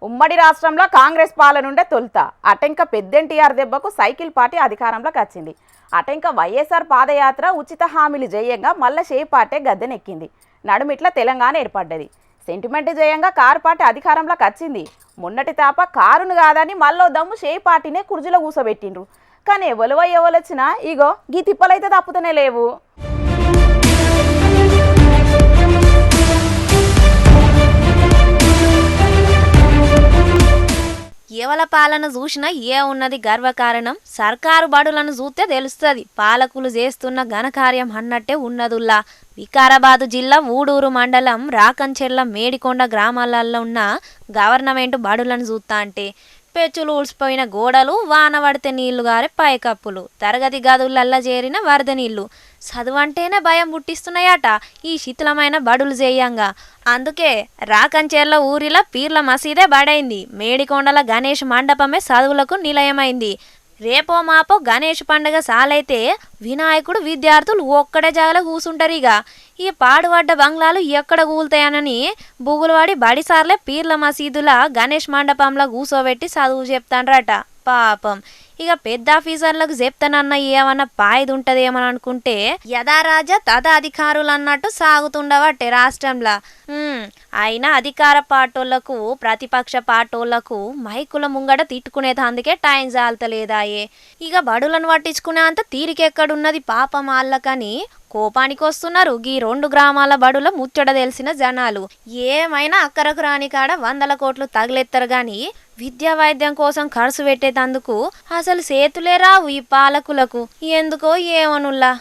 ఉమ్మడి రాష్ట్రంలో కాంగ్రెస్ పాలనుండే తొలుత అటెంక పెద్దెన్టీఆర్ దెబ్బకు సైకిల్ పార్టీ అధికారంలోకి వచ్చింది. అటెంక వైఎస్ఆర్ పాదయాత్ర ఉచిత హామీలు జయంగా మళ్ళా షే పార్టీ గద్దెనెక్కింది. నడుమిట్ల తెలంగాణ ఏర్పడ్డది. సెంటిమెంట్ జయంగా కారు పార్టీ అధికారంలోకి వచ్చింది. మొన్నటి తాప కారును కాదని మళ్ళీ దమ్ము షే పార్టీనే కుర్జీలో కూసబెట్టిండ్రు. కానీ ఎవరొచ్చినా ఇగో గీ తిప్పలైతే తప్పుతూనే లేవు. ఎవల పాలన చూసినా ఏ ఉన్నది గర్వకారణం. సర్కారు బడులను చూస్తే తెలుస్తుంది పాలకులు చేస్తున్న ఘనకార్యం అన్నట్టే ఉన్నదుల్లా. వికారాబాదు జిల్లా ఊడూరు మండలం రాకంచెర్ల మేడికొండ గ్రామాలలో ఉన్న గవర్నమెంట్ బడులను చూస్తా అంటే పెచ్చులు ఊడ్చిపోయిన గోడలు, వాన పడితే నీళ్లు గారే పైకప్పులు, తరగతి గదులల్లా చేరిన వరద నీళ్లు చదువంటేనే భయం పుట్టిస్తున్నాయట ఈ శిథిలమైన బడులు చేయంగా. అందుకే రాకంచెర్ల ఊరిలో పీర్ల మసీదే బడైంది. మేడికొండల గణేష్ మండపమే చదువులకు నిలయమైంది. రేపో మాపో గణేష్ పండుగ సాలైతే వినాయకుడు విద్యార్థులు ఒక్కడే జాగలో కూసుంటారు. ఇక ఈ పాడుపడ్డ బంగ్లాలు ఎక్కడ కూలుతాయనని బుగులువాడి బడిసార్లే పీర్ల మసీదుల గణేష్ మండపంలో కూసోబెట్టి చదువు చెప్తాండ్రట. పాపం ఇక పెద్ద ఆఫీసర్లకు చెప్తానన్న ఏమన్నా పాయిది ఉంటదేమని అనుకుంటే యథారాజా తదా అధికారులు అన్నట్టు సాగుతుండవట్టే రాష్ట్రంలో. అయినా అధికార పార్టోళ్లకు ప్రతిపక్ష పార్టోళ్లకు మైకుల ముంగట తిట్టుకునేది అందుకే టైం జాలతలేదాయే. ఇక బడులను పట్టించుకునే అంత తీరికెక్కడున్నది పాపం వాళ్ళకని కోపానికి వస్తున్నారు ఈ 2 గ్రామాల బడుల ముచ్చట తెలిసిన జనాలు. ఏమైనా అక్కరకు రాని కాడ 100 కోట్లు తగిలెత్తరు గాని విద్యా వైద్యం కోసం ఖర్చు పెట్టేటందుకు అసలు చేతులే రావు ఈ పాలకులకు. ఎందుకో ఏమనుల్లా.